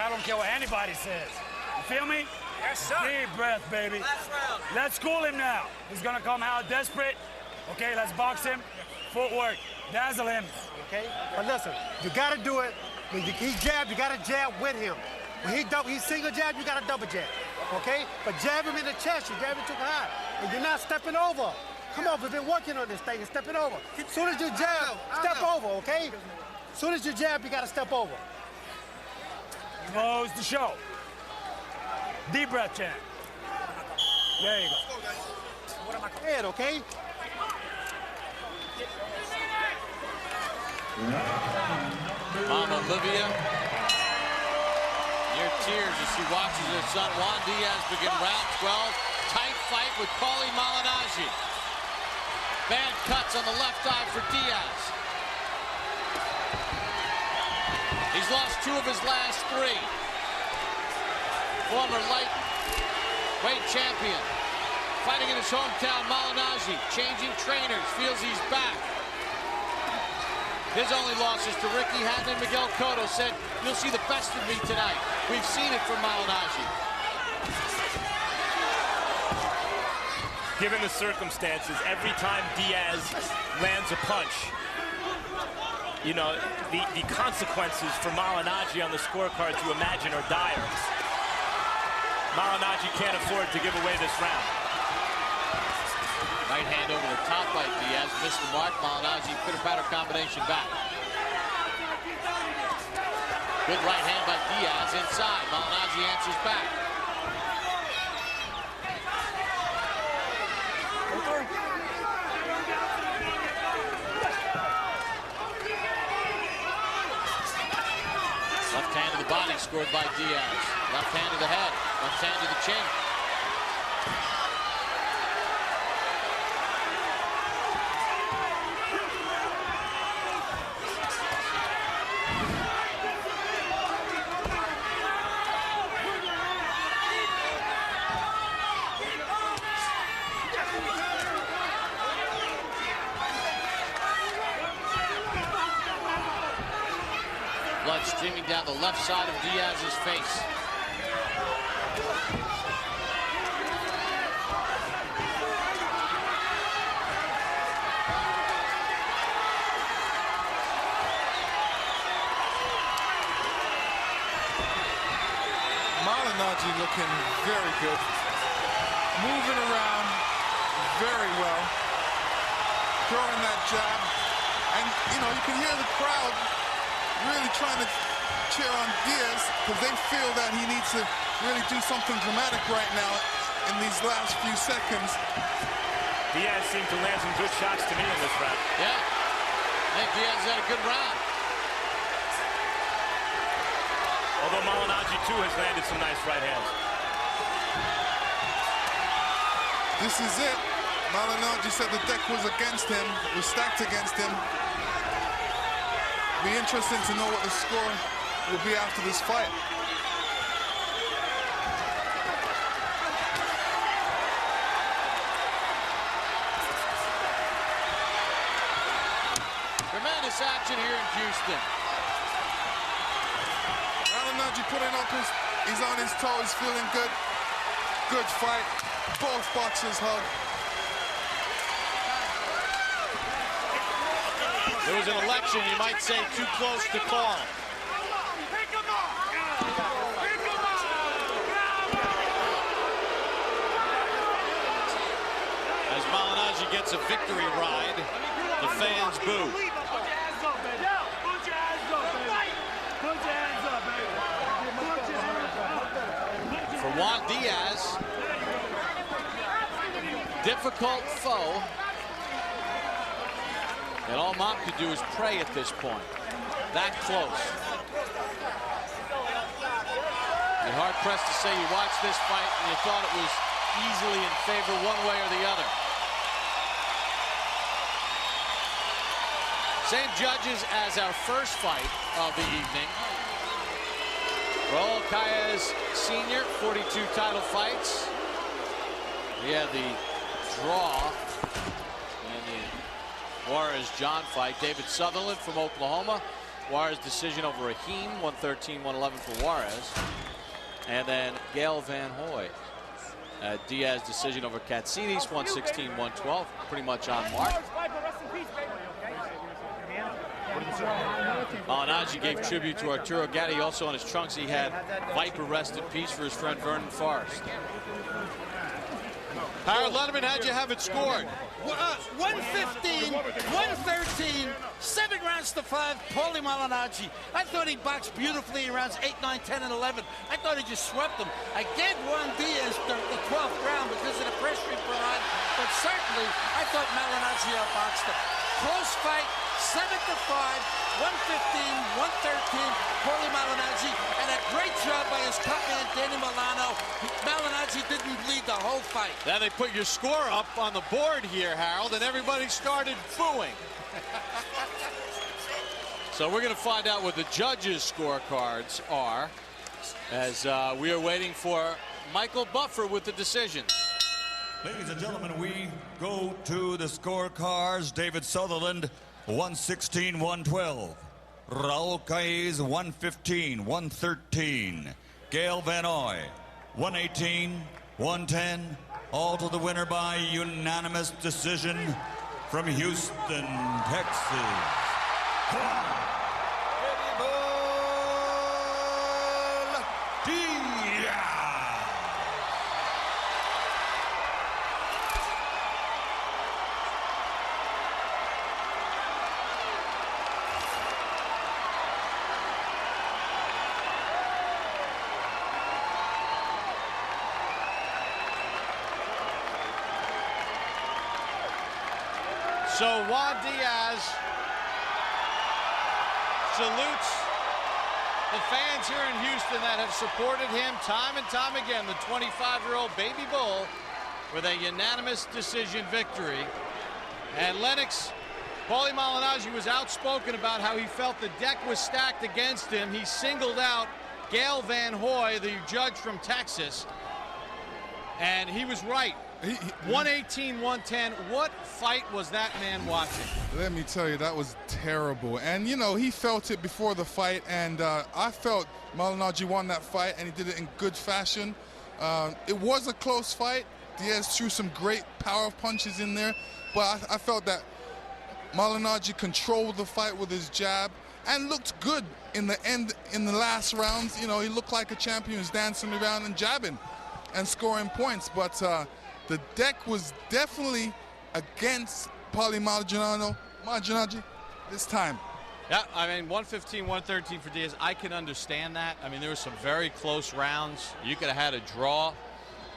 I don't care what anybody says. You feel me? Yes, sir. Deep breath, baby. Last round. Let's school him now. He's gonna come out desperate. Okay, let's box him. Footwork. Dazzle him. Okay? But listen, you gotta do it. When he jab, you gotta jab with him. When he single jab, you gotta double jab. Okay? But jab him in the chest, you jab him too high. And you're not stepping over. Come on, we've been working on this thing and stepping over. As soon as you jab, step over, okay? As soon as you jab, you gotta step over. Close the show. Deep breath, champ. There you go. Head, okay? Mama Olivia, near tears as she watches her son Juan Diaz begin round 12. Tight fight with Paulie Malignaggi. Bad cuts on the left eye for Diaz. He's lost 2 of his last 3. Former lightweight champion. Fighting in his hometown, Malignaggi, changing trainers, feels he's back. His only losses to Ricky Hatton and Miguel Cotto said, you'll see the best of me tonight. We've seen it from Malignaggi. Given the circumstances, every time Diaz lands a punch, you know, the consequences for Malignaggi on the scorecard you imagine are dire. Malignaggi can't afford to give away this round. Right hand over the top by Diaz, missed the mark. Malignaggi pitter-patter combination back. Good right hand by Diaz inside. Malignaggi answers back. Left hand to the body scored by Diaz. Left hand to the head. Left hand to the chin. Blood streaming down the left side of Diaz's face. Malignaggi looking very good. Moving around very well. Throwing that jab. And, you know, you can hear the crowd really trying to cheer on Diaz because they feel that he needs to really do something dramatic right now in these last few seconds. Diaz seemed to land some good shots to me in this round. Yeah, I think Diaz had a good round. Although Malignaggi, too, has landed some nice right hands. This is it. Malignaggi said the deck was against him, was stacked against him. Be interesting to know what the score will be after this fight. Tremendous action here in Houston. Malignaggi putting up he's on his toes, feeling good. Good fight. Both boxers hug. There was an election, you might say, too close to call. As Malignaggi gets a victory ride, the fans boo. For Juan Diaz, difficult foe. And all Mom could do is pray at this point. That close. You're hard-pressed to say you watched this fight and you thought it was easily in favor one way or the other. Same judges as our first fight of the evening. Raul Caez Sr., 42 title fights. He had the draw. Juarez John fight. David Sutherland from Oklahoma Juarez decision over Rahim, 113-111 for Juarez. And then Gael Van Hoy. Diaz decision over Katsidis, 116-112, pretty much on mark. Malignaggi gave tribute to Arturo Gatti. Also on his trunks, he had Viper rest in peace for his friend Vernon Forrest. Harold Letterman, how'd you have it scored? 115, 113, 7 rounds to 5, Paulie Malignaggi. I thought he boxed beautifully in rounds 8, 9, 10, and 11. I thought he just swept them. I gave Juan Diaz the 12th round because of the pressure he put on, but certainly I thought Malignaggi outboxed him. Close fight, 7-5, 115, 113, Paulie Malignaggi, and a great job by his cut man, Danny Milano. Malignaggi didn't lead the whole fight. Now they put your score up on the board here, Harold, and everybody started booing. So we're going to find out what the judges' scorecards are as we are waiting for Michael Buffer with the decision. Ladies and gentlemen, we go to the scorecards. David Sutherland, 116-112. Raul Caiz, 115-113. Gael Van Hoy, 118-110. All to the winner by unanimous decision from Houston, Texas. Juan Diaz. So Juan Diaz salutes the fans here in Houston that have supported him time and time again, the 25-year-old baby bull, with a unanimous decision victory. And Lennox, Paulie Malignaggi was outspoken about how he felt the deck was stacked against him. He singled out Gael Van Hoy, the judge from Texas, and he was right. 118-110. What fight was that man watching? Let me tell you, that was terrible. And, you know, he felt it before the fight, and I felt Malignaggi won that fight, and he did it in good fashion. It was a close fight. Diaz threw some great power punches in there, but I felt that Malignaggi controlled the fight with his jab and looked good in the end, in the last rounds. You know, he looked like a champion. He was dancing around and jabbing and scoring points, but the deck was definitely against Paulie Malignaggi this time. Yeah, I mean, 115, 113 for Diaz. I can understand that. I mean, there were some very close rounds. You could have had a draw,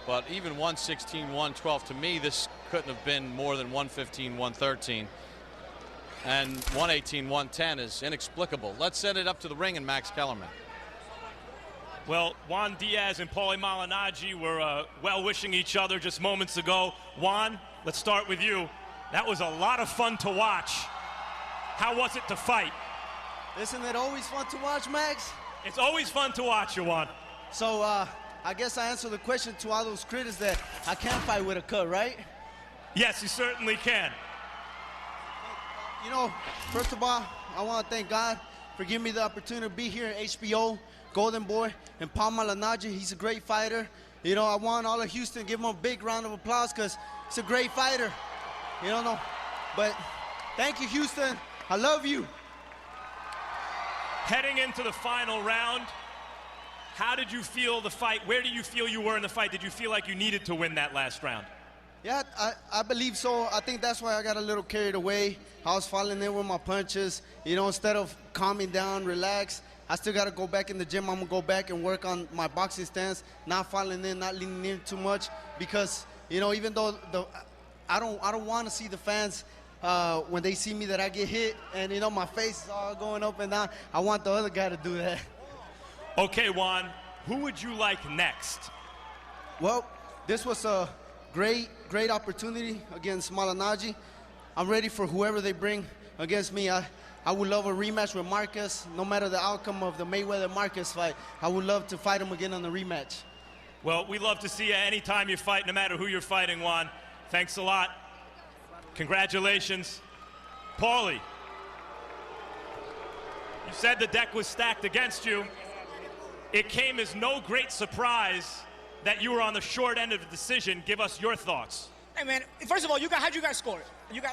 but even 116, 112, to me, this couldn't have been more than 115, 113. And 118, 110 is inexplicable. Let's send it up to the ring and Max Kellerman. Well, Juan Diaz and Paulie Malignaggi were well-wishing each other just moments ago. Juan, let's start with you. That was a lot of fun to watch. How was it to fight? Isn't it always fun to watch, Max? It's always fun to watch you, Juan. So, I guess I answered the question to all those critics that I can't fight with a cut, right? Yes, you certainly can. You know, first of all, I want to thank God for giving me the opportunity to be here at HBO. Golden Boy and Paulie Malignaggi, he's a great fighter. You know, I want all of Houston to give him a big round of applause because he's a great fighter. You don't know, but thank you, Houston. I love you. Heading into the final round, how did you feel the fight? Where do you feel you were in the fight? Did you feel like you needed to win that last round? Yeah, I believe so. I think that's why I got a little carried away. I was falling in with my punches. You know, instead of calming down, relax, I still got to go back in the gym. I'm going to go back and work on my boxing stance, not falling in, not leaning in too much because, you know, even though I don't want to see the fans when they see me that I get hit and, you know, my face is all going up and down. I want the other guy to do that. Okay, Juan, who would you like next? Well, this was a great opportunity against Malignaggi. I'm ready for whoever they bring against me. I would love a rematch with Marcus. No matter the outcome of the Mayweather-Marcus fight, I would love to fight him again on the rematch. Well, we love to see you anytime you fight, no matter who you're fighting, Juan. Thanks a lot. Congratulations. Paulie, You said the deck was stacked against you. It came as no great surprise that you were on the short end of the decision. Give us your thoughts. Hey, man, first of all, how'd you guys score it?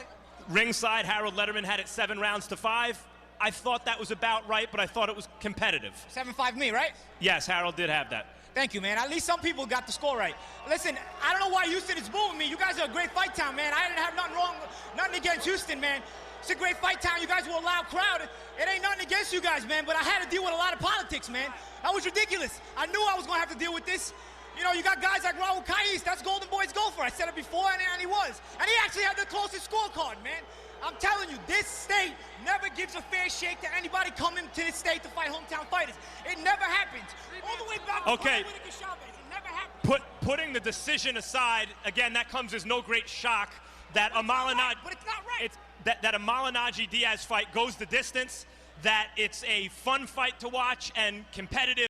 Ringside, Harold Letterman had it 7-5. I thought that was about right, but I thought it was competitive. 7-5 me, right? Yes, Harold did have that. Thank you, man. At least some people got the score right. Listen, I don't know why Houston is booing me. You guys are a great fight town, man. I didn't have nothing wrong, nothing against Houston, man. It's a great fight town. You guys were a loud crowd. It ain't nothing against you guys, man, but I had to deal with a lot of politics, man. That was ridiculous. I knew I was going to have to deal with this. You know, you got guys like Raul Kais. That's Golden Boy's gopher. I said it before, and he was. And he actually had the closest scorecard, man. I'm telling you, this state never gives a fair shake to anybody coming to this state to fight hometown fighters. It never happens. All the way back to Okay. Chavez. It never happens. Putting the decision aside, again, that comes as no great shock that a Malignaggi, but it's not right. that a Malignaggi-Diaz fight goes the distance, that it's a fun fight to watch and competitive.